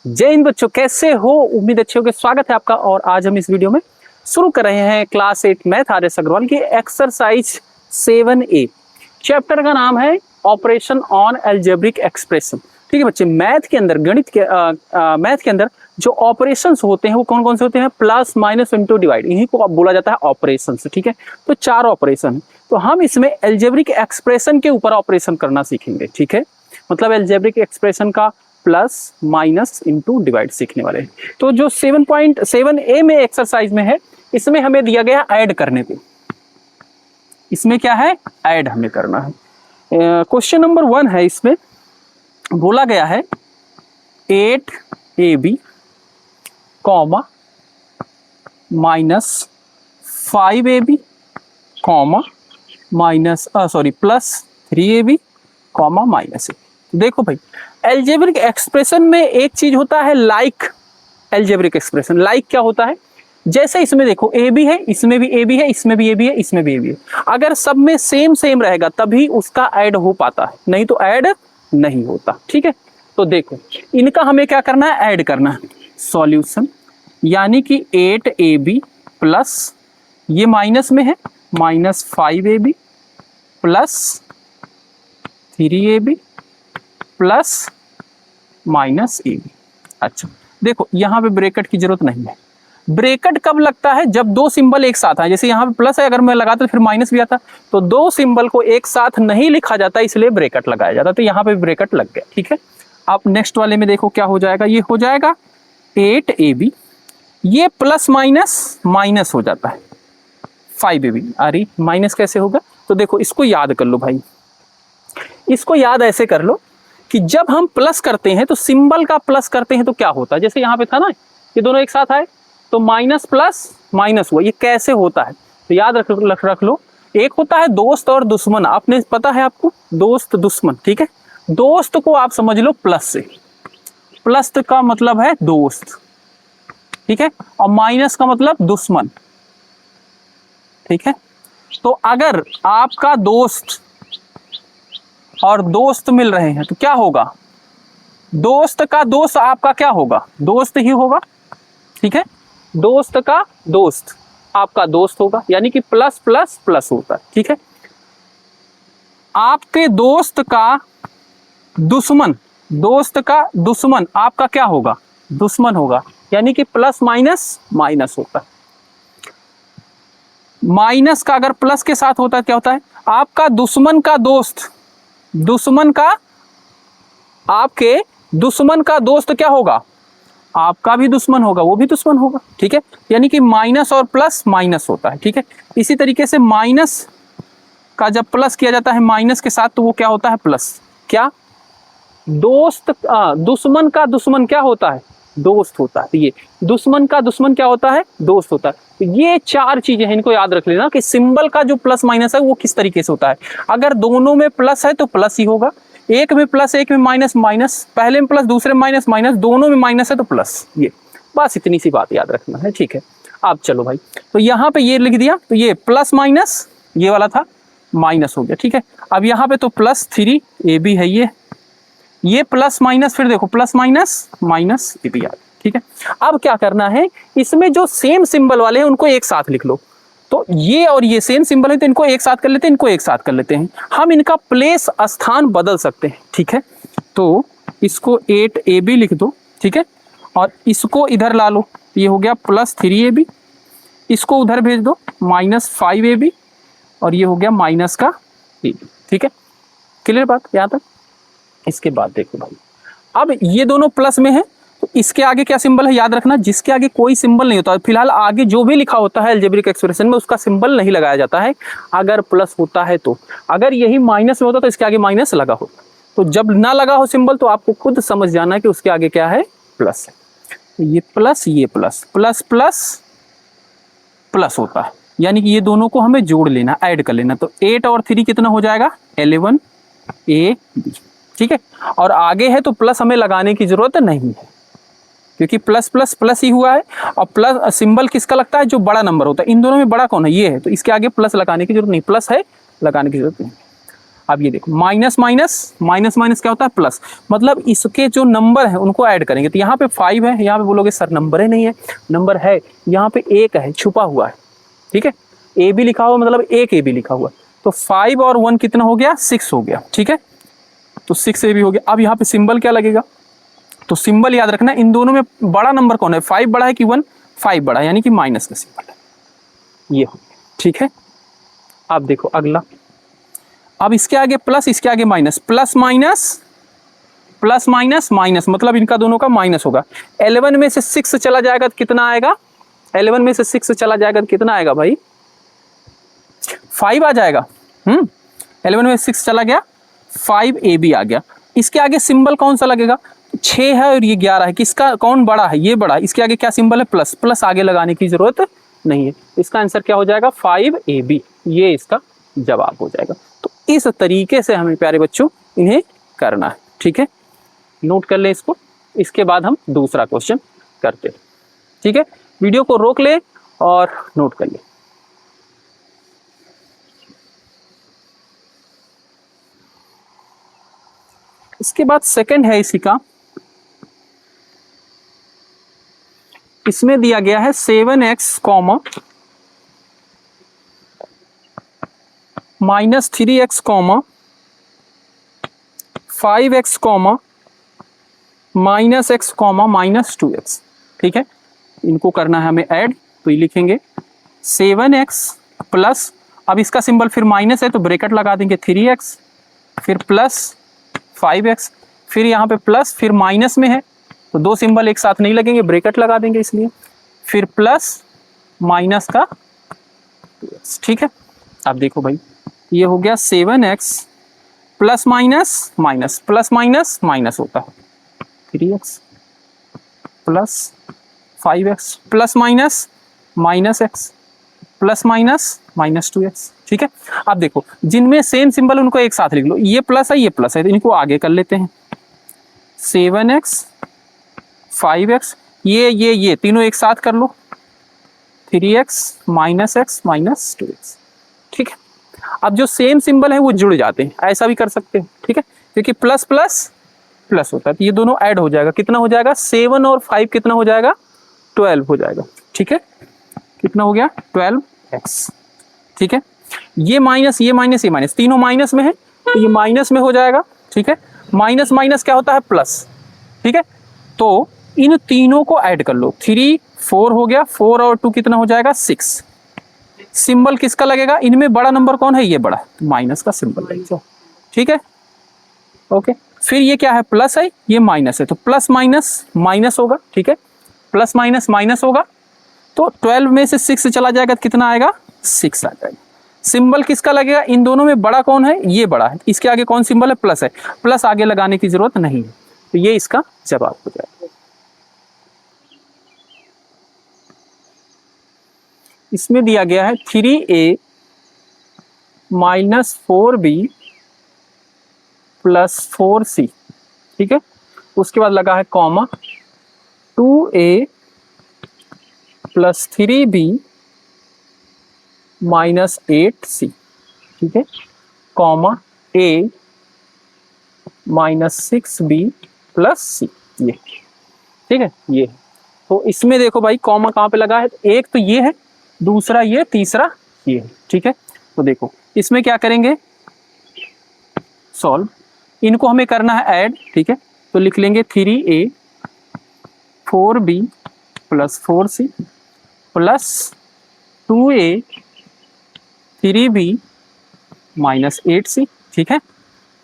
जय हिंद बच्चों, कैसे हो? उम्मीद अच्छे हो। स्वागत है आपका। और आज हम इस वीडियो में शुरू कर रहे हैं class 8 math R S Agarwal की एक्सरसाइज 7A। चैप्टर का नाम है ऑपरेशन ऑन अलजेब्रिक एक्सप्रेशन। ठीक है बच्चे, मैथ के अंदर मैथ के अंदर जो ऑपरेशंस होते हैं वो कौन कौन से होते हैं? प्लस, माइनस, इंटू, डिवाइड, इन्हीं को बोला जाता है ऑपरेशंस। ठीक है, तो 4 ऑपरेशन है। तो हम इसमें अलजेब्रिक एक्सप्रेशन के ऊपर ऑपरेशन करना सीखेंगे। ठीक है, मतलब अलजेब्रिक एक्सप्रेशन का प्लस, माइनस, इंटू, डिवाइड सीखने वाले हैं। तो जो 7.7A में एक्सरसाइज में है, इसमें हमें दिया गया ऐड करने को। इसमें क्या है? ऐड हमें करना है। क्वेश्चन नंबर 1 है। इसमें बोला गया है 8AB comma minus 5AB comma minus plus 3AB comma minus A. देखो भाई, अलजेब्रिक एक्सप्रेशन में एक चीज होता है लाइक अलजेब्रिक एक्सप्रेशन। लाइक क्या होता है? जैसे इसमें देखो ए बी है, इसमें भी ए बी है, इसमें भी ए बी है, इसमें भी ए बी है। अगर सब में सेम सेम रहेगा तभी उसका ऐड हो पाता है, नहीं तो ऐड नहीं होता। ठीक है, तो देखो इनका हमें क्या करना है? ऐड करना है। सॉल्यूशन यानी कि 8AB प्लस, ये माइनस में है, minus 5AB plus 3AB plus minus AB। अच्छा देखो, यहां पे ब्रैकेट की जरूरत नहीं है। ब्रैकेट कब लगता है? जब दो सिंबल एक साथ आए। जैसे यहाँ पे प्लस है, अगर मैं लगाता तो फिर माइनस भी आता। तो दो सिंबल को एक साथ नहीं लिखा जाता, इसलिए ब्रैकेट लगाया जाता। तो यहाँ पे ब्रैकेट लग गया। ठीक है, आप नेक्स्ट वाले में देखो क्या हो जाएगा। ये हो जाएगा 8AB, ये प्लस माइनस माइनस हो जाता है 5AB। अरे माइनस कैसे होगा? तो देखो इसको याद कर लो भाई, इसको याद ऐसे कर लो कि जब हम प्लस करते हैं तो सिंबल का प्लस करते हैं तो क्या होता है? जैसे यहाँ पे था ना, ये दोनों एक साथ आए तो माइनस प्लस माइनस हुआ। ये कैसे होता है? तो याद रख लो, एक होता है दोस्त और दुश्मन। आपने पता है आपको, दोस्त दुश्मन। ठीक है, दोस्त को आप समझ लो प्लस से, प्लस का मतलब है दोस्त। ठीक है, और माइनस का मतलब दुश्मन। ठीक है, तो अगर आपका दोस्त और दोस्त मिल रहे हैं तो क्या होगा? दोस्त का दोस्त आपका क्या होगा? दोस्त ही होगा। ठीक है, दोस्त का दोस्त आपका दोस्त होगा, यानी कि प्लस प्लस प्लस होता है। ठीक है, आपके दोस्त का दुश्मन, दोस्त का दुश्मन आपका क्या होगा? दुश्मन होगा, यानी कि प्लस माइनस माइनस होता है। माइनस का अगर प्लस के साथ होता है क्या होता है? आपका दुश्मन का दोस्त, दुश्मन का, आपके दुश्मन का दोस्त क्या होगा? आपका भी दुश्मन होगा, वो भी दुश्मन होगा। ठीक है, यानी कि माइनस और प्लस माइनस होता है। ठीक है, इसी तरीके से माइनस का जब प्लस किया जाता है माइनस के साथ तो वो क्या होता है? प्लस। क्या? दोस्त, दुश्मन का दुश्मन क्या होता है? दोस्त होता है। ये दुश्मन का दुश्मन क्या होता है? दोस्त होता है। तो ये 4 चीजें हैं, इनको याद रख लेना कि सिंबल का जो प्लस माइनस है वो किस तरीके से होता है। अगर दोनों में प्लस है तो प्लस ही होगा, एक में प्लस एक में माइनस माइनस, पहले में प्लस दूसरे में माइनस माइनस, दोनों में माइनस है तो प्लस। ये बस इतनी सी बात याद रखना है। ठीक है, अब चलो भाई, तो यहाँ पे ये लिख दिया, तो ये प्लस माइनस, ये वाला था माइनस हो गया। ठीक है, अब यहाँ पे तो प्लस 3AB है, ये प्लस माइनस, फिर देखो plus minus minus A B. ठीक है, अब क्या करना है? इसमें जो सेम सिंबल वाले हैं उनको एक साथ लिख लो। तो ये और ये सेम सिंबल है तो इनको एक साथ कर लेते हैं, इनको एक साथ कर लेते हैं। हम इनका प्लेस, स्थान बदल सकते हैं। ठीक है, तो इसको 8AB लिख दो। ठीक है, और इसको इधर ला लो, ये हो गया प्लस 3AB, इसको उधर भेज दो माइनस 5AB, और ये हो गया माइनस का AB। ठीक है, क्लियर बात यहाँ तक? इसके बाद देखो भाई, अब ये दोनों प्लस में है तो इसके आगे क्या सिंबल है? याद रखना, जिसके आगे कोई सिंबल नहीं होता, फिलहाल आगे जो भी लिखा होता है अलजेब्रिक एक्सप्रेशन में उसका सिंबल नहीं लगाया जाता है अगर प्लस होता है तो। अगर यही माइनस में होता तो इसके आगे माइनस लगा होता। तो जब ना लगा हो सिंबल तो आपको खुद समझ जाना है कि उसके आगे क्या है? प्लस है। तो ये प्लस, ये प्लस, प्लस प्लस प्लस होता है, यानी कि ये दोनों को हमें जोड़ लेना, ऐड कर लेना। तो 8 और 3 कितना हो जाएगा? 11AB। ठीक है, और आगे है तो प्लस हमें लगाने की जरूरत नहीं है, क्योंकि प्लस प्लस प्लस ही हुआ है। और प्लस सिंबल किसका लगता है? जो बड़ा नंबर होता है। इन दोनों में बड़ा कौन है? ये है, तो इसके आगे प्लस लगाने की जरूरत नहीं, प्लस है लगाने की जरूरत नहीं। अब ये देखो माइनस माइनस माइनस माइनस क्या होता है प्लस, मतलब इसके जो नंबर है उनको ऐड करेंगे। तो यहाँ पे 5 है, यहाँ पे बोलोगे सर नंबर ही नहीं है, नंबर है, यहाँ पे 1 है छुपा हुआ है, ठीक है, ए बी लिखा हुआ मतलब एक ए बी लिखा हुआ, तो 5 और 1 कितना हो गया 6 हो गया, ठीक है, तो 6 ए बी हो गया। अब यहाँ पे सिंबल क्या लगेगा, तो सिंबल याद रखना इन दोनों में बड़ा नंबर कौन है, 5 बड़ा है कि 1, 5 बड़ा है, यानी कि माइनस का सिंबल है, ये हो गया, ठीक है। अब देखो अगला, अब इसके आगे प्लस इसके आगे minus, plus minus plus minus minus, मतलब इनका दोनों का माइनस होगा। 11 में से 6 चला जाएगा तो कितना आएगा, 11 में से 6 चला जाएगा तो कितना आएगा भाई 5 आ जाएगा। 11 में 6 चला गया 5 ए बी आ गया। इसके आगे सिंबल कौन सा लगेगा, 6 है और ये 11 है, किसका कौन बड़ा है, ये बड़ा है, इसके आगे क्या सिंबल है प्लस, प्लस आगे लगाने की जरूरत नहीं है, इसका आंसर क्या हो जाएगा 5 ए बी, ये इसका जवाब हो जाएगा। तो इस तरीके से हमें प्यारे बच्चों इन्हें करना है, ठीक है, नोट कर ले इसको, इसके बाद हम दूसरा क्वेश्चन करते हैं, ठीक है, वीडियो को रोक ले और नोट कर ले। इसके बाद सेकंड है इसी का, इसमें दिया गया है 7x comma -3x comma 5x comma -x comma -2x, ठीक है, इनको करना है हमें ऐड, तो ये लिखेंगे 7x प्लस, अब इसका सिंबल फिर माइनस है तो ब्रैकेट लगा देंगे 3x, फिर प्लस 5x, फिर यहाँ पे प्लस, फिर माइनस में है तो दो सिंबल एक साथ नहीं लगेंगे, ब्रैकेट लगा देंगे इसलिए, फिर प्लस माइनस का 2x, ठीक है। अब देखो भाई ये हो गया 7x plus minus minus, plus minus minus होता है 3x plus 5x plus minus minus x plus minus -2x, ठीक है। अब देखो जिनमें सेम सिंबल उनको एक साथ लिख लो, ये प्लस है ये प्लस है, तो इनको आगे कर लेते हैं, 7x 5x, ये तीनों एक साथ कर लो, 3x -x -2x, ठीक है। अब जो सेम सिंबल है वो जुड़ जाते हैं, ऐसा भी कर सकते हैं, ठीक है, क्योंकि प्लस प्लस प्लस होता है, तो ये दोनों ऐड हो जाएगा, कितना हो जाएगा 7 और 5 कितना हो जाएगा 12 हो जाएगा, ठीक है, कितना हो गया 12x, ठीक है। ये माइनस ये माइनस ये माइनस तीनों माइनस में है तो ये माइनस में हो जाएगा, ठीक है, माइनस माइनस क्या होता है प्लस, ठीक है, तो इन तीनों को ऐड कर लो, 3 4 हो गया, 4 और 2 कितना हो जाएगा 6, सिंबल किसका लगेगा, इनमें बड़ा नंबर कौन है, ये बड़ा, तो माइनस का सिंबल लगेगा, ठीक है, ओके। फिर ये क्या है प्लस है, ये माइनस है, तो प्लस माइनस माइनस होगा, ठीक है, प्लस माइनस माइनस होगा, तो 12 में से 6 चला जाएगा तो कितना आएगा 6 आ जाएगा। सिंबल किसका लगेगा, इन दोनों में बड़ा कौन है, ये बड़ा है, इसके आगे कौन सिंबल है प्लस है, प्लस आगे लगाने की जरूरत नहीं है, तो ये इसका जवाब हो जाएगा। इसमें दिया गया है 3a -4b + 4c, ठीक है, उसके बाद लगा है कॉमा 2a + 3b -8c, ठीक है, कॉमा a -6b + c, ये ठीक है, ये तो इसमें देखो भाई कॉमा कहाँ पे लगा है, एक तो ये है, दूसरा ये, तीसरा ये है, ठीक है। तो देखो इसमें क्या करेंगे सॉल्व, इनको हमें करना है ऐड, ठीक है, तो लिख लेंगे 3a 4b + 4c + 2a 3b -8c, ठीक है,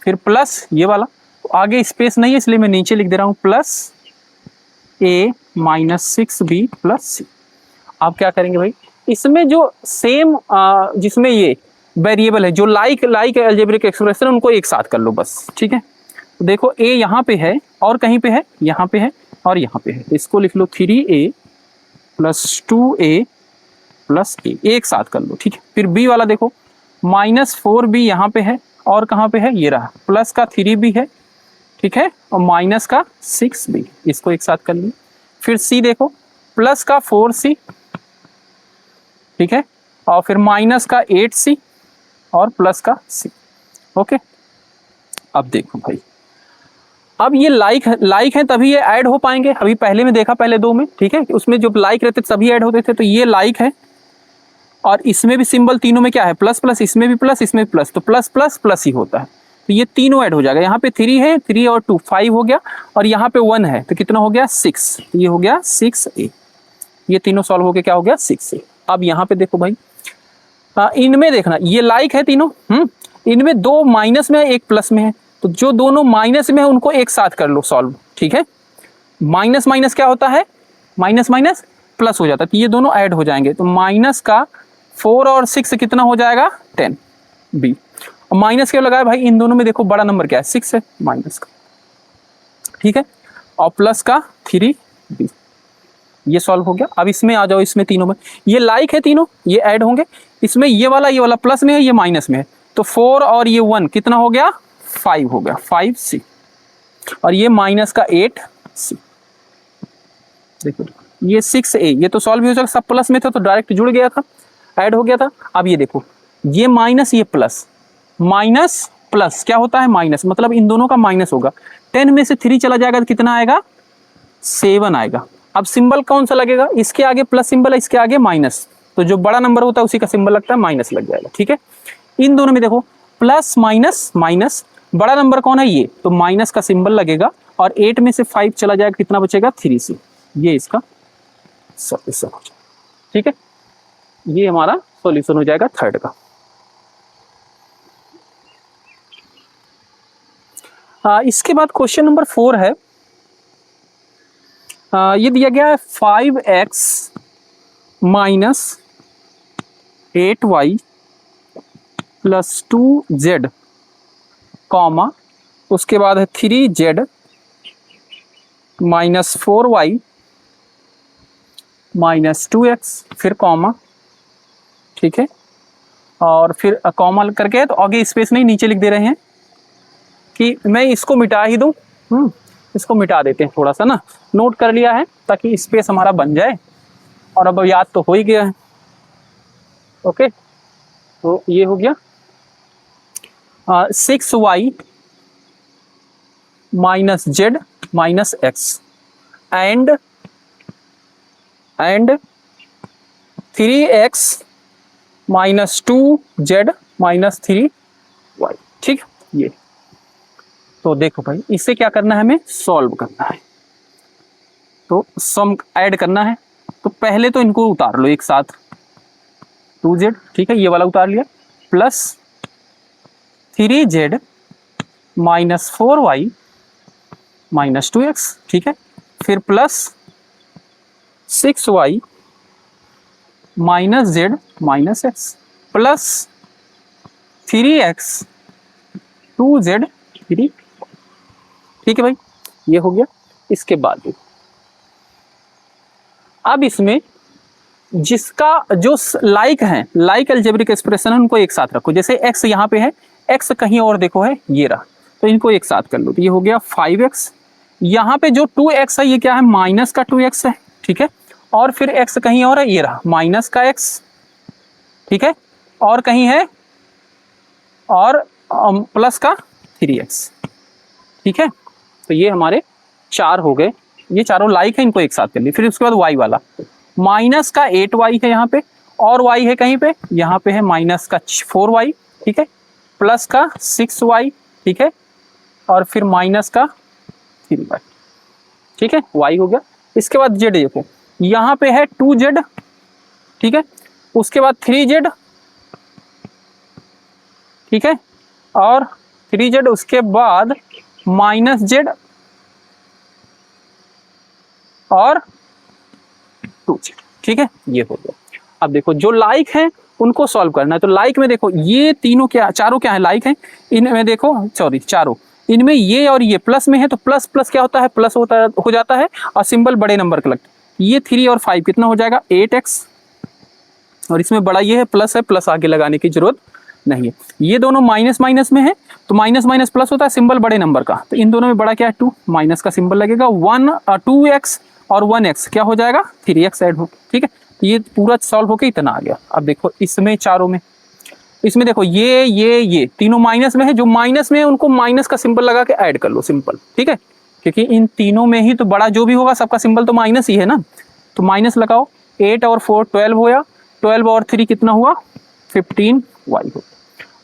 फिर प्लस ये वाला, तो आगे स्पेस नहीं है इसलिए मैं नीचे लिख दे रहा हूँ प्लस a -6b + c। आप क्या करेंगे भाई, इसमें जो सेम जिसमें ये वेरिएबल है, जो लाइक अलजेब्रिक एक्सप्रेशन उनको एक साथ कर लो बस, ठीक है। तो देखो a यहाँ पे है और कहीं पे है, यहाँ पे है और यहाँ पे है, इसको लिख लो 3a + 2a + a, एक साथ कर लो, ठीक है। फिर b वाला देखो -4b यहाँ पे है और कहाँ पे है, ये रहा, प्लस का 3b है, ठीक है, और माइनस का 6b, इसको एक साथ कर लिया। फिर c देखो प्लस का 4c, ठीक है, और फिर माइनस का 8c और प्लस का c, ओके। अब देखो भाई, अब ये लाइक है तभी ये ऐड हो पाएंगे। अभी पहले में देखा, पहले दो में, ठीक है, उसमें जो लाइक रहते तभी ऐड होते थे, तो ये लाइक है। और इसमें भी सिंबल तीनों में क्या है, प्लस प्लस, इसमें भी प्लस, इसमें भी प्लस, तो प्लस प्लस प्लस ही होता है, तो ये तीनों ऐड हो जाएगा। यहाँ पे 3 है, 3 और 2 5 हो गया, और यहाँ पे 1 है, तो कितना हो गया 6, तो ये हो गया 6a। ये तीनों सॉल्व हो गया, क्या हो गया 6a। अब यहाँ पे देखो भाई, इनमें देखना, ये लाइक है तीनों, इनमें 2 माइनस में है, 1 प्लस में है, तो जो दोनों माइनस में है उनको एक साथ कर लो सॉल्व, ठीक है। माइनस माइनस क्या होता है, माइनस माइनस प्लस हो जाता है, तो ये दोनों ऐड हो जाएंगे, तो माइनस का 4 और 6 कितना हो जाएगा 10 b। और माइनस क्यों लगाया भाई, इन दोनों में देखो बड़ा नंबर क्या है 6 है माइनस का, ठीक है, और प्लस का 3 b। ये सॉल्व हो गया। अब इसमें आ जाओ, इसमें तीनों में ये लाइक है, तीनों ये ऐड होंगे, इसमें ये वाला प्लस में है, ये माइनस में है, तो 4 और ये 1 कितना हो गया 5 हो गया, 5c। और ये माइनस का 8c, देखो ये 6a, ये तो सॉल्व भी हो जाएगा, सब प्लस में थे तो डायरेक्ट जुड़ गया था, ऐड हो गया था। अब ये देखो, ये माइनस, ये प्लस, माइनस प्लस क्या होता है माइनस, मतलब इन दोनों का माइनस होगा। 10 में से 3 चला जाएगा तो कितना आएगा 7 आएगा। अब सिंबल कौन सा लगेगा, इसके आगे प्लस सिंबल है, इसके आगे माइनस, तो जो बड़ा नंबर होता है उसी का सिंबल लगता है, माइनस लग जाएगा, ठीक है। इन दोनों में देखो प्लस माइनस माइनस, बड़ा नंबर कौन है ये, तो माइनस का सिंबल लगेगा, और 8 में से 5 चला जाएगा, कितना बचेगा 3c। ये इसका सॉल्यूशन हो जाएगा, ठीक है। ये हमारा सॉल्यूशन हो जाएगा थर्ड का। इसके बाद क्वेश्चन नंबर 4 है, ये दिया गया है 5x minus 8y plus 2z comma, उसके बाद है 3z minus 4y minus 2x, फिर कॉमा, ठीक है, और फिर कॉमा करके, तो आगे स्पेस नहीं, नीचे लिख दे रहे हैं कि मैं इसको मिटा ही दूं, इसको मिटा देते हैं, थोड़ा सा ना नोट कर लिया है ताकि स्पेस हमारा बन जाए, और अब याद तो हो ही गया है, ओके। तो ये हो गया 6y minus z minus x and 3x minus 2z minus 3y, ठीक है। ये तो देखो भाई, इससे क्या करना है, हमें सॉल्व करना है, तो सम ऐड करना है। तो पहले तो इनको उतार लो एक साथ, 2z, ठीक है, ये वाला उतार लिया, plus 3z minus 4y minus 2x, ठीक है, फिर plus 6y minus z minus x plus 3x 2z 3, ठीक है भाई, ये हो गया। इसके बाद अब इसमें जिसका जो लाइक है, लाइक अलजेब्रिक एक्सप्रेशन है, उनको एक साथ रखो। जैसे x यहाँ पे है, x कहीं और देखो है, ये रहा, तो इनको एक साथ कर लो, तो ये हो गया 5x। यहाँ पे जो 2x है, ये क्या है, माइनस का 2x है, ठीक है, और फिर x कहीं और है, ये रहा माइनस का x, ठीक है, और कहीं है और प्लस का 3x, ठीक है। तो ये हमारे 4 हो गए, ये चारों लाइक है, इनको एक साथ कर लिए। फिर उसके बाद y वाला, माइनस का 8y है यहाँ पे, और y है कहीं पे, यहाँ पे है माइनस का 4y, ठीक है, प्लस का 6y, ठीक है, और फिर माइनस का 3y, ठीक है, y हो गया। इसके बाद z देखो, यहाँ पे है 2z, ठीक है, उसके बाद 3z, ठीक है, और 3z, उसके बाद माइनस z और 2z, ठीक है, ये हो गया। अब देखो जो लाइक है उनको सॉल्व करना है, तो लाइक में देखो ये तीनों क्या, चारों क्या है, लाइक है, इनमें देखो सॉरी चारों, इनमें ये और ये प्लस में है, तो प्लस प्लस क्या होता है, प्लस होता हो जाता है, और सिंबल बड़े नंबर का लगता है। ये 3 और 5 कितना हो जाएगा 8x, और इसमें बड़ा ये है, प्लस आगे लगाने की जरूरत नहीं है। ये दोनों माइनस माइनस में है, तो माइनस माइनस प्लस होता है, सिंबल बड़े नंबर का, तो इन दोनों में बड़ा क्या है 2, माइनस का सिंबल लगेगा, 2x और 1x क्या हो जाएगा 3x ऐड हो, ठीक है। ये पूरा सॉल्व होके इतना आ गया। अब देखो इसमें चारों में, इसमें देखो ये तीनों माइनस में है, जो माइनस में है उनको माइनस का सिंबल लगा के ऐड कर लो, सिंपल, ठीक है, क्योंकि इन तीनों में ही तो बड़ा जो भी होगा सबका सिंबल तो माइनस ही है ना, तो माइनस लगाओ। 8 और 4 12 होया, 12 और 3 कितना हुआ 15y हो,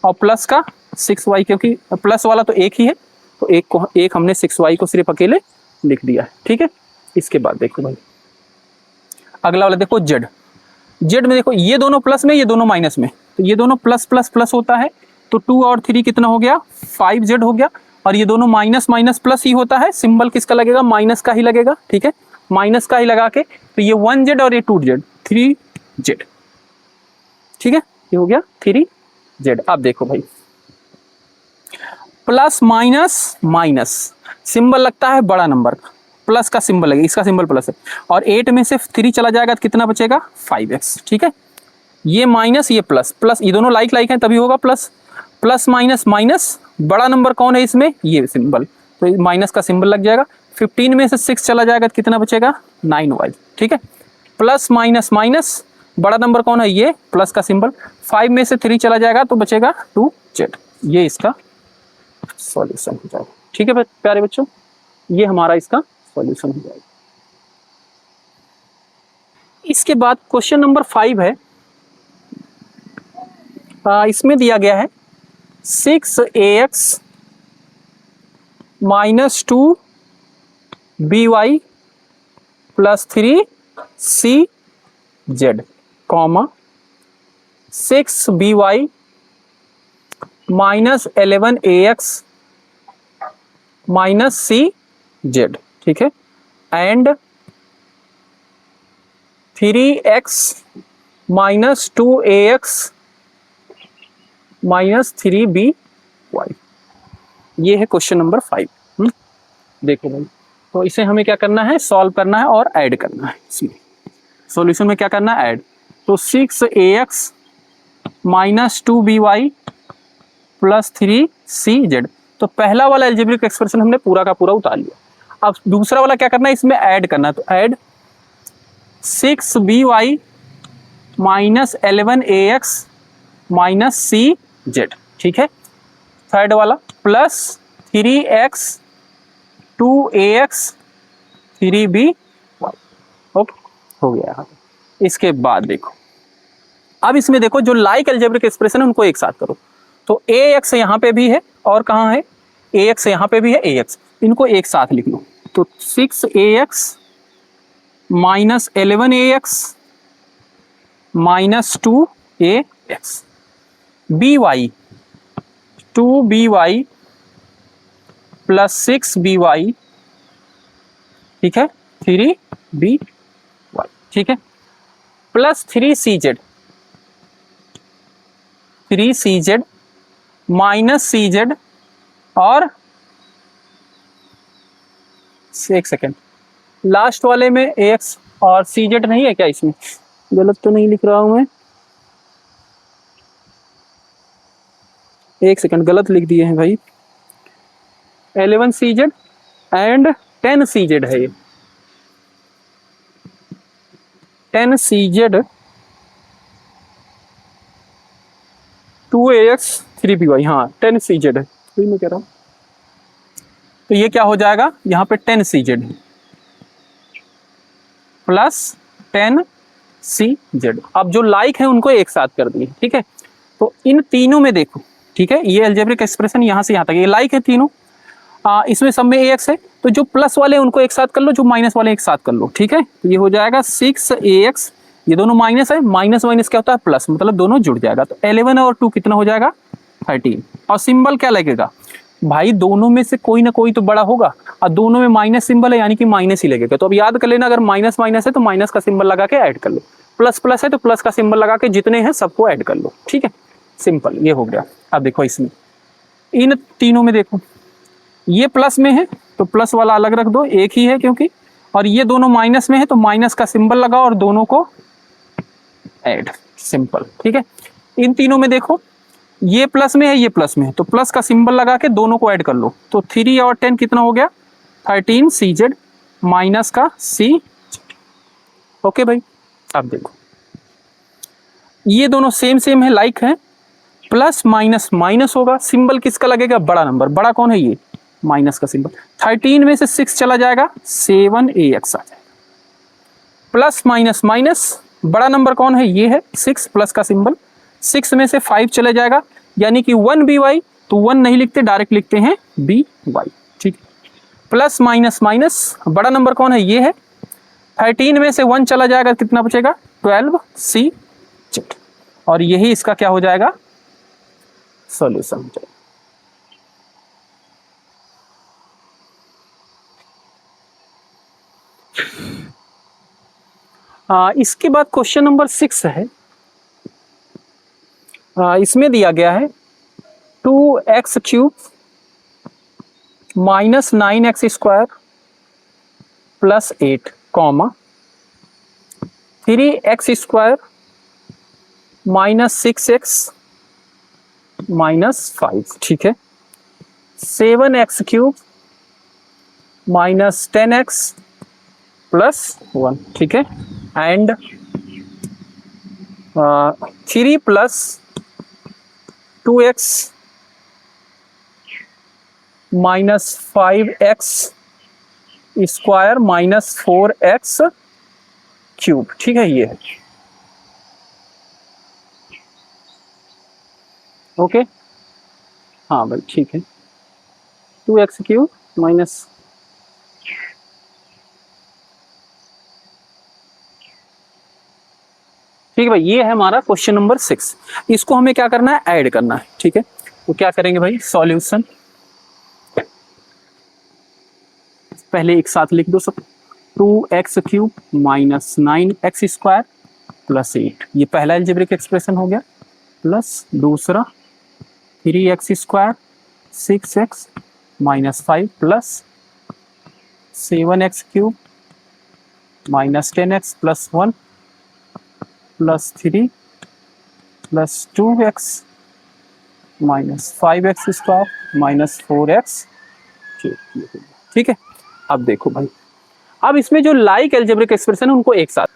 और प्लस का 6y, क्योंकि प्लस वाला तो एक ही है तो एक हमने 6y को सिर्फ अकेले लिख दिया है, ठीक है। इसके बाद देखो भाई अगला वाला देखो जेड में देखो ये दोनों प्लस में ये दोनों माइनस में, तो ये दोनों प्लस प्लस प्लस होता है, तो 2 और 3 कितना हो गया 5z हो गया, और ये दोनों माइनस माइनस प्लस ही होता है, सिंबल किसका लगेगा माइनस का ही लगेगा, ठीक है, माइनस का ही लगा के, तो ये 1z और ये 2z 3z, ठीक है, ये हो गया 3z। अब देखो भाई प्लस माइनस माइनस सिंबल लगता है बड़ा नंबर का, प्लस का सिंबल लगेगा, इसका सिंबल प्लस है, और 8 में से 3 चला जाएगा तो कितना बचेगा 5x, ठीक है। ये माइनस ये प्लस प्लस, ये दोनों लाइक लाइक हैं तभी होगा प्लस, प्लस माइनस माइनस, बड़ा नंबर कौन है इसमें ये सिंबल, तो माइनस का सिंबल लग जाएगा। 15 में से 6 चला जाएगा तो कितना बचेगा 9y, ठीक है। प्लस माइनस माइनस, बड़ा नंबर कौन है ये प्लस का सिंबल, 5 में से 3 चला जाएगा तो बचेगा 2z, ये इसका सॉल्यूशन हो जाएगा, ठीक है प्यारे बच्चों, ये हमारा इसका सॉल्यूशन हो जाएगा। इसके बाद क्वेश्चन नंबर 5 है, इसमें दिया गया है 6ax minus 2by plus 3cz comma 6by minus 11ax minus cz, ठीक है, and 3x minus 2ax minus 3by, ये है क्वेश्चन नंबर 5। देखो भाई तो इसे हमें क्या करना है सॉल्व करना है और ऐड करना है, इसमें सॉल्यूशन में क्या करना है ऐड, तो 6ax minus 2by plus 3cz, तो पहला वाला अलजेब्रिक एक्सप्रेशन हमने पूरा का पूरा उतार लिया। अब दूसरा वाला क्या करना है इसमें ऐड करना है, तो add 6by minus 11ax minus cz, ठीक है। थर्ड वाला plus 3x 2ax 3by, okay हो गया यहाँ। इसके बाद देखो अब इसमें देखो जो लाइक अलजेब्रिक एक्सप्रेशन है उनको एक साथ करो, तो ax यहाँ पे भी है और कहाँ है ax यहाँ पे भी है ax, इनको एक साथ लिख लो, तो 6ax minus 11ax minus 2ax, by 2by plus 6by, ठीक है 3by, ठीक है, प्लस 3cz माइनस cz, और एक सेकेंड लास्ट वाले में ax और cz नहीं है क्या, इसमें गलत तो नहीं लिख रहा हूं मैं, एक सेकंड गलत लिख दिए हैं भाई, 11cz एंड 10cz है ये, 10cz 2ax 3by, हाँ 10cz है, वही मैं कह रहा हूँ, तो ये क्या हो जाएगा यहाँ पे 10cz प्लस 10cz। अब जो लाइक है उनको एक साथ कर दिए, ठीक है, तो इन तीनों में देखो, ठीक है, ये अलजेब्रिक एक्सप्रेशन यहाँ से यहाँ तक ये लाइक है तीनों, इसमें सब में ax है, तो जो प्लस वाले उनको एक साथ कर लो, जो माइनस वाले एक साथ कर लो, ठीक है, तो ये हो जाएगा 6ax, ये दोनों माइनस है, माइनस माइनस क्या होता है प्लस, मतलब दोनों जुड़ जाएगा, तो 11 और 2 कितना हो जाएगा 13, और सिंबल क्या लगेगा भाई दोनों में से कोई ना कोई तो बड़ा होगा, और दोनों में माइनस सिंबल है यानी कि माइनस ही लगेगा, तो अब याद कर लेना अगर माइनस माइनस है तो माइनस का सिंबल लगा के ऐड कर लो, प्लस प्लस है तो प्लस का सिंबल लगा के जितने हैं सबको ऐड कर लो, ठीक है, सिंपल ये हो गया। अब देखो इसमें इन तीनों में देखो ये प्लस में है तो प्लस वाला अलग रख दो, एक ही है क्योंकि, और ये दोनों माइनस में है तो माइनस का सिंबल लगाओ और दोनों को ऐड, सिंपल, ठीक है। इन तीनों में देखो ये प्लस में है ये प्लस में है तो प्लस का सिंबल लगा के दोनों को ऐड कर लो, तो 3 और 10 कितना हो गया 13cz माइनस का c, ओके भाई। अब देखो ये दोनों सेम सेम है लाइक है, प्लस माइनस माइनस होगा, सिंबल किसका लगेगा, बड़ा नंबर, बड़ा कौन है ये, माइनस का सिंबल। 13 में से 6 चला जाएगा 7ax आ जाएगा। प्लस माइनस माइनस, बड़ा नंबर कौन है, ये है 6, प्लस का सिंबल। 6 में से 5 चले जाएगा, यानी कि 1by, तो 1 नहीं लिखते, डायरेक्ट लिखते हैं by, ठीक है। प्लस माइनस माइनस, बड़ा नंबर कौन है, ये है। 13 में से 1 चला जाएगा, कितना बचेगा, 12c, और यही इसका क्या हो जाएगा, सॉल्यूशन हो जाएगा। इसके बाद क्वेश्चन नंबर 6 है। इसमें दिया गया है 2x³ minus 9x² plus 8, 3x² minus 6x minus 5, ठीक है। 7x³ माइनस 10x प्लस 1, ठीक है। And 3 plus 2x minus 5x² minus 4x³, ठीक है, ये है। ओके, हाँ भाई, ठीक है। 2x³ माइनस, ठीक है भाई, ये है हमारा क्वेश्चन नंबर 6। इसको हमें क्या करना है, ऐड करना है, ठीक है। तो क्या करेंगे भाई, सॉल्यूशन पहले एक साथ लिख दो सब। 2x³ माइनस 9x² प्लस 8, ये पहला अलजेब्रिक एक्सप्रेशन हो गया, प्लस दूसरा 3x² 6x minus 5 plus 7x³ minus 10x plus 1 plus 3 plus 2x minus 5x² minus 4x, ठीक है। अब देखो भाई, अब इसमें जो लाइक एल्जेब्रिक एक्सप्रेशन है उनको एक साथ,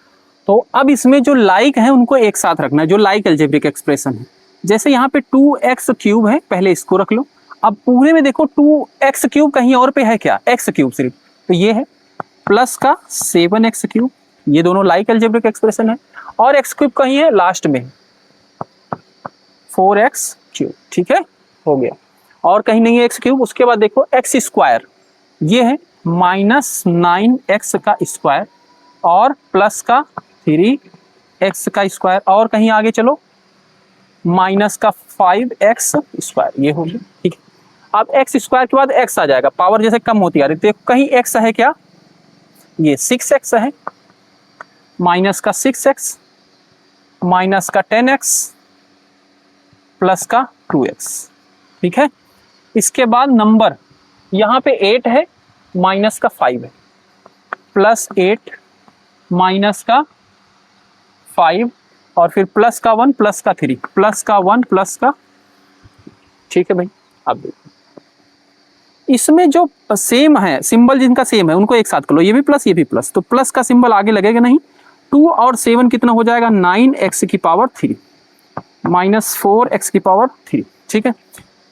तो अब इसमें जो लाइक है उनको एक साथ रखना है, जो लाइक एल्जेब्रिक एक्सप्रेशन है। जैसे यहाँ पे 2x³ है, पहले इसको रख लो। अब पूरे में देखो 2x³ कहीं और पे है क्या, x³ सिर्फ, तो ये है प्लस का 7x³, ये दोनों लाइक एल्जेब्रिक एक्सप्रेशन है। और x³ कहीं है लास्ट में 4x³, ठीक है, हो गया। और कहीं नहीं है x³। उसके बाद देखो x², ये है माइनस 9x² और प्लस का 3x², और कहीं आगे चलो माइनस का 5x², ये हो गया, ठीक है। अब x² के बाद x आ जाएगा, पावर जैसे कम होती आ रही, तो कहीं x है क्या, ये 6x है, माइनस का 6x माइनस का 10x प्लस का 2x, ठीक है। इसके बाद नंबर यहाँ पे 8 है, माइनस का 5 है, प्लस 8 माइनस का 5 और फिर प्लस का 1 प्लस का 3 प्लस का 1 प्लस का, ठीक है भाई। अब देखो इसमें जो सेम है सिंबल, जिनका सेम है उनको एक साथ कर लो, ये भी प्लस ये भी प्लस, तो प्लस का सिंबल आगे लगेगा नहीं। 2 और 7 कितना हो जाएगा, 9x³ माइनस 4x³, ठीक है।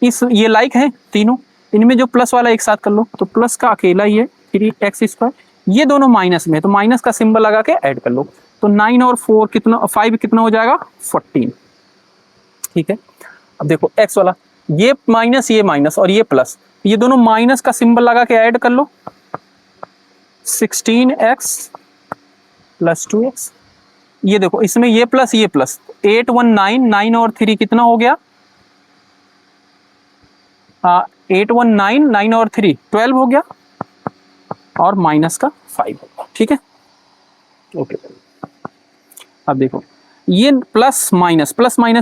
इस ये लाइक है तीनों, इनमें जो प्लस वाला एक साथ कर लो, तो प्लस का अकेला ही है 3x², ये दोनों माइनस में है, तो माइनस का सिंबल लगा के ऐड कर लो, तो 9 और 4 कितना, 5 कितना हो जाएगा 14, ठीक है। अब देखो x वाला, ये माइनस और ये प्लस, ये दोनों माइनस का सिंबल लगा के ऐड कर लो, 16x प्लस 2x, ये देखो इसमें ये प्लस 8 1 9, 9 और 3 कितना हो गया, 8 1 9, 9 और 3 12 हो गया, और माइनस का 5 होगा, ठीक है, ओके। अब देखो ये प्लस माइनस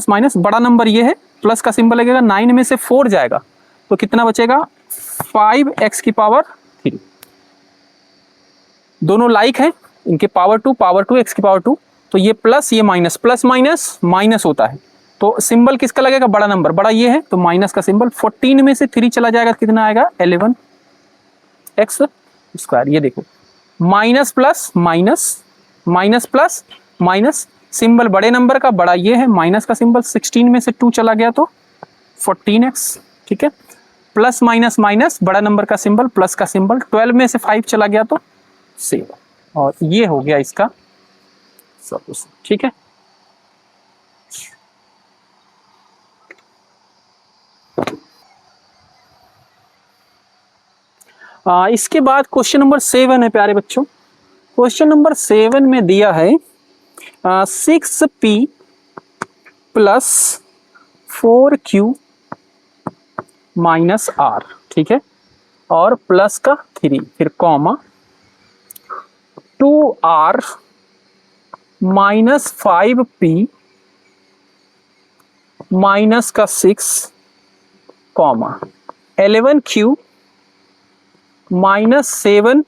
माइनस, बड़ा नंबर ये है, प्लस का सिंबल लगेगा, 9 में से 4 जाएगा तो कितना बचेगा, 5x³, दोनों लाइक है, इनके पावर 2 x², तो ये प्लस ये माइनस, प्लस माइनस माइनस होता है, तो सिंबल किसका लगेगा, बड़ा नंबर, बड़ा ये है, तो माइनस का सिंबल। 14 में से 3 चला जाएगा, कितना आएगा 11x²। ये देखो minus plus minus, minus plus minus, symbol बड़े नंबर का बड़ा ये है, माइनस का सिंबल 16 में से 2 चला गया तो 14x, ठीक है। प्लस माइनस माइनस, बड़ा नंबर का सिंबल, प्लस का सिंबल, 12 में से 5 चला गया तो 7, और ये हो गया इसका सॉल्यूशन, ठीक है। इसके बाद क्वेश्चन नंबर 7 है प्यारे बच्चों। क्वेश्चन नंबर 7 में दिया है 6p plus 4q minus r, ठीक है, और प्लस का 3, फिर comma 2r minus 5p minus का 6, comma 11q minus 7p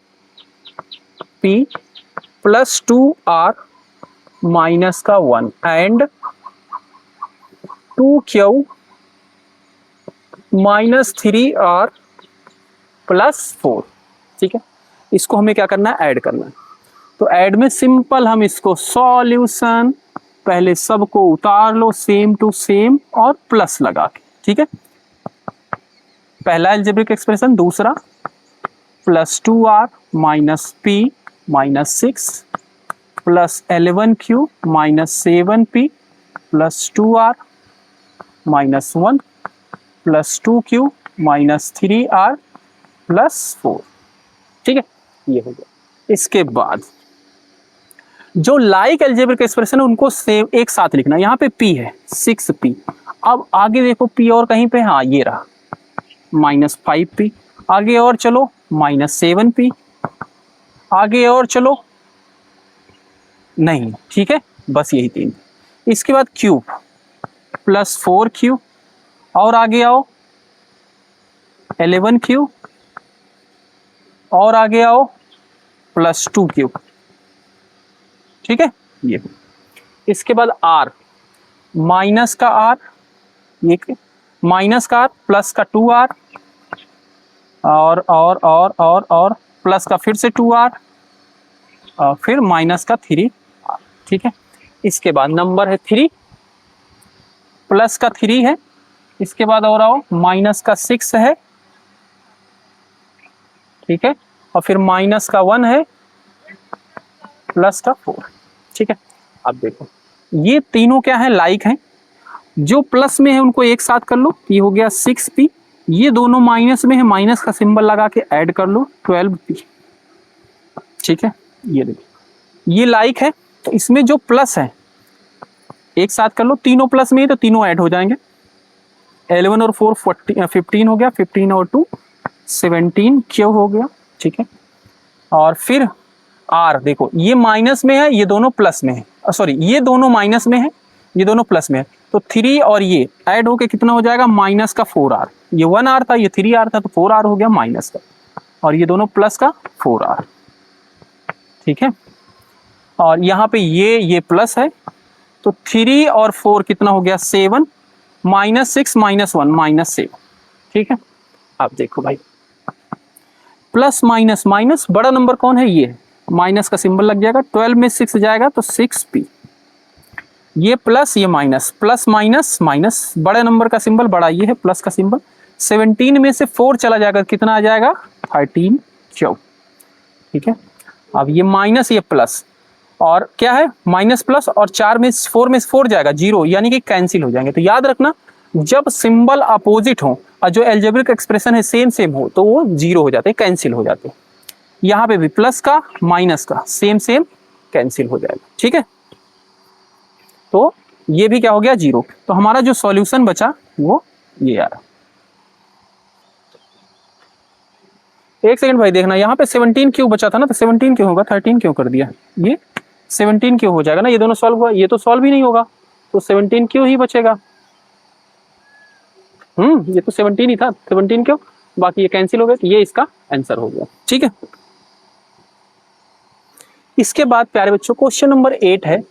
plus 2r minus का 1 and 2q minus 3r plus 4, ठीक है। इसको हमें क्या करना है, ऐड करना है। तो ऐड में सिंपल हम इसको सॉल्यूशन, पहले सबको उतार लो सेम टू सेम और प्लस लगा के, ठीक है। पहला अलजेब्रिक एक्सप्रेशन, दूसरा plus 2r minus p minus 6 plus 11q minus 7p plus 2r minus 1 plus 2q minus 3r plus 4, ठीक है, ये हो गया। इसके बाद जो लाइक अलजेब्रिक एक्सप्रेशन है उनको सेम एक साथ लिखना। यहाँ पे p है 6p, अब आगे देखो p और कहीं पे, हाँ ये रहा माइनस 5p, आगे और चलो माइनस 7p, आगे और चलो नहीं, ठीक है, बस यही 3। इसके बाद q प्लस 4q, और आगे आओ 11q, और आगे आओ प्लस 2q, ठीक है, ये। इसके बाद r माइनस का r, ये माइनस का r प्लस का 2r, और प्लस का फिर से 2r, और फिर माइनस का 3r, ठीक है। इसके बाद नंबर है 3, प्लस का 3 है, इसके बाद और आओ माइनस का 6 है, ठीक है, और फिर माइनस का 1 है, प्लस का 4, ठीक है। अब देखो ये तीनों क्या है, लाइक हैं। जो प्लस में है उनको एक साथ कर लो, ये हो गया 6p, ये दोनों माइनस में है, माइनस का सिंबल लगा के ऐड कर लो 12p, ठीक है। ये देखो ये लाइक है, तो इसमें जो प्लस है एक साथ कर लो, तीनों प्लस में है तो तीनों ऐड हो जाएंगे। 11 और 4 15 हो गया, 15 और 2 17 क्यों हो गया, ठीक है। और फिर r देखो ये माइनस में है, ये दोनों प्लस में है, सॉरी ये दोनों माइनस में है, ये दोनों प्लस में है, तो 3 और ये ऐड होके कितना हो जाएगा, माइनस का 4r, ये 1r था, ये 3r था, तो 4r हो गया माइनस का, और ये दोनों प्लस का 4r, ठीक है। और यहाँ पे ये प्लस है, तो 3 और 4 कितना हो गया 7, माइनस 6 माइनस 1 माइनस 7, ठीक है। अब देखो भाई प्लस माइनस माइनस, बड़ा नंबर कौन है, ये माइनस का सिंबल लग जाएगा, 12 में 6 जाएगा तो 6p, ये प्लस ये माइनस, प्लस माइनस माइनस, बड़े नंबर का सिंबल बड़ा ये है, प्लस का सिंबल, 17 में से 4 चला जाएगा, कितना आ जाएगा 13q, ठीक है। अब ये माइनस ये प्लस, और क्या है माइनस प्लस, और 4 में 4 में 4 जाएगा 0, यानी कि कैंसिल हो जाएंगे। तो याद रखना जब सिंबल अपोजिट हो और जो अलजेब्रिक एक्सप्रेशन है सेम सेम हो तो वो 0 हो जाते हैं, कैंसिल हो जाते हैं। यहाँ पे भी प्लस का माइनस का सेम सेम कैंसिल हो जाएगा, ठीक है। तो ये भी क्या हो गया 0, तो हमारा जो सॉल्यूशन बचा वो ये आ रहा। एक सेकंड भाई देखना, यहाँ पे 17 क्यों बचा था ना, तो 17 क्यों होगा, 13 क्यों कर दिया, ये 17 क्यों हो जाएगा ना, ये दोनों सॉल्व हुआ, ये तो सॉल्व ही नहीं होगा, तो 17 क्यों ही बचेगा, ये तो 17 ही था, 17 क्यों, बाकी ये कैंसिल हो गया, तो ये इसका आंसर हो गया, ठीक है। इसके बाद प्यारे बच्चों क्वेश्चन नंबर 8 है,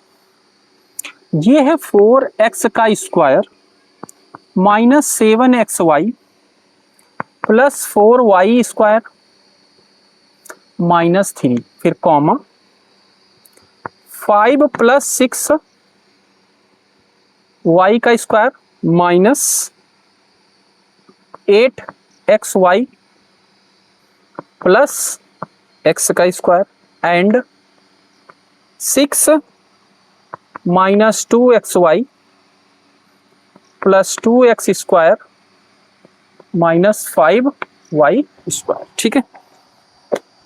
ये है 4x का square minus 7xy plus 4y square minus 3, फिर कॉमा 5 प्लस 6 y का square minus 8xy plus x का square and 6 minus 2xy plus 2x square minus 5y square. ठीक है,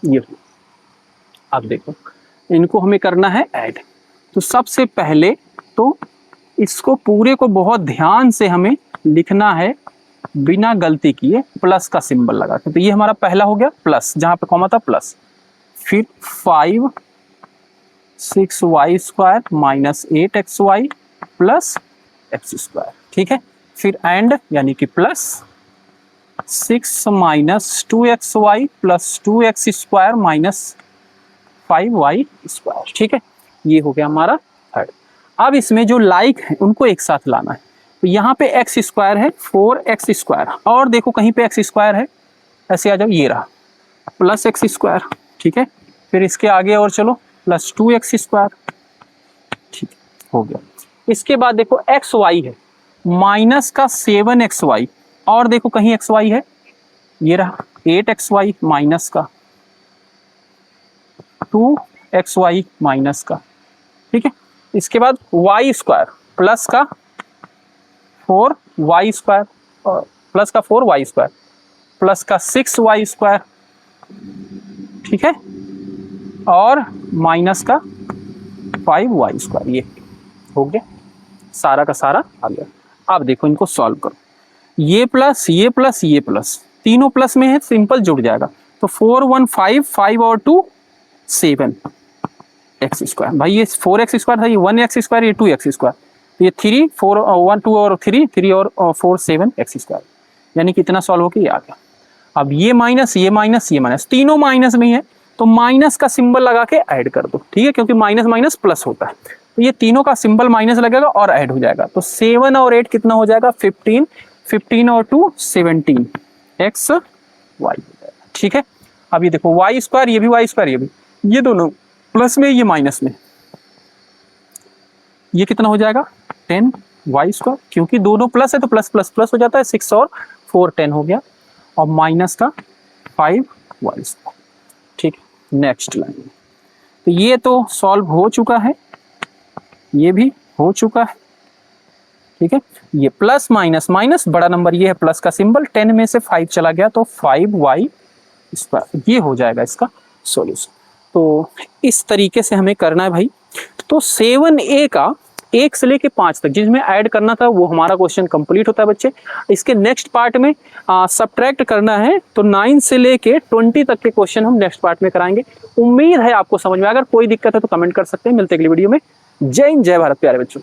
ये आप देखो इनको हमें करना है ऐड। तो सबसे पहले तो इसको पूरे को बहुत ध्यान से हमें लिखना है बिना गलती किए, प्लस का सिंबल लगा के। तो ये हमारा पहला हो गया प्लस, जहां पे कॉमा था प्लस, फिर 5 6y square minus 8xy plus x square. ठीक है, फिर एंड यानी कि plus 6 minus 2xy plus 2x square minus 5y square. ठीक है, ये हो गया हमारा थर्ड। अब इसमें जो लाइक है उनको एक साथ लाना है। तो यहाँ पे x स्क्वायर है 4x स्क्वायर, और देखो कहीं पे x स्क्वायर है, ऐसे आ जाओ, ये रहा प्लस x स्क्वायर। ठीक है, फिर इसके आगे और चलो प्लस 2x स्क्वायर। ठीक हो गया। इसके बाद देखो xy है माइनस का 7xy, और देखो कहीं xy है, ये रहा 8xy माइनस का 2xy माइनस का। ठीक है, इसके बाद y स्क्वायर प्लस का 4y स्क्वायर, प्लस का 4y स्क्वायर प्लस का 6y स्क्वायर। ठीक है, और माइनस का 5y स्क्वायर। ये हो गया, सारा का सारा आ गया। अब देखो इनको सॉल्व करो, ये प्लस ये प्लस ये प्लस, तीनों प्लस में है, सिंपल जुड़ जाएगा। तो 4 1 5, 5 और 2 7 एक्स स्क्वायर। भाई ये 4x स्क्वायर था, ये 1x स्क्वायर, ये 2x स्क्वायर, ये 3 4 1 2 और 3 3 और 4 7 एक्स स्क्वायर, यानी कितना सॉल्व हो के ये आ गया। अब ये माइनस ये माइनस ये माइनस, तीनों माइनस में है, तो माइनस का सिंबल लगा के ऐड कर दो। ठीक है, क्योंकि माइनस माइनस प्लस होता है, तो ये तीनों का सिंबल माइनस लगेगा और ऐड हो जाएगा। तो 7 और 8 कितना हो जाएगा 15, 15 और 2 17 एक्स वाई हो जाएगा। ठीक है, अब ये देखो वाई स्क्वायर, ये भी वाई स्क्वायर, ये भी, ये दोनों प्लस में, ये माइनस में, ये कितना हो जाएगा 10 वाई स्क्वायर, क्योंकि दोनों प्लस है तो प्लस प्लस प्लस हो जाता है, 6 और 4 10 हो गया, और माइनस का 5 वाई स्क्वायर। ठीक है, नेक्स्ट लाइन। तो ये तो सॉल्व हो चुका है, ये भी हो चुका है। ठीक है, ये प्लस माइनस माइनस, बड़ा नंबर ये है, प्लस का सिंबल, 10 में से 5 चला गया तो 5y स्क्वायर, ये हो जाएगा इसका सॉल्यूशन। तो इस तरीके से हमें करना है भाई। तो 7a का 1 से लेके 5 तक जिसमें ऐड करना था वो हमारा क्वेश्चन कंप्लीट होता है बच्चे। इसके नेक्स्ट पार्ट में सब्ट्रैक्ट करना है, तो 9 से लेके 20 तक के क्वेश्चन हम नेक्स्ट पार्ट में कराएंगे। उम्मीद है आपको समझ में। अगर कोई दिक्कत है तो कमेंट कर सकते हैं। मिलते हैं अगली वीडियो में। जय हिंद, जय भारत प्यारे बच्चों।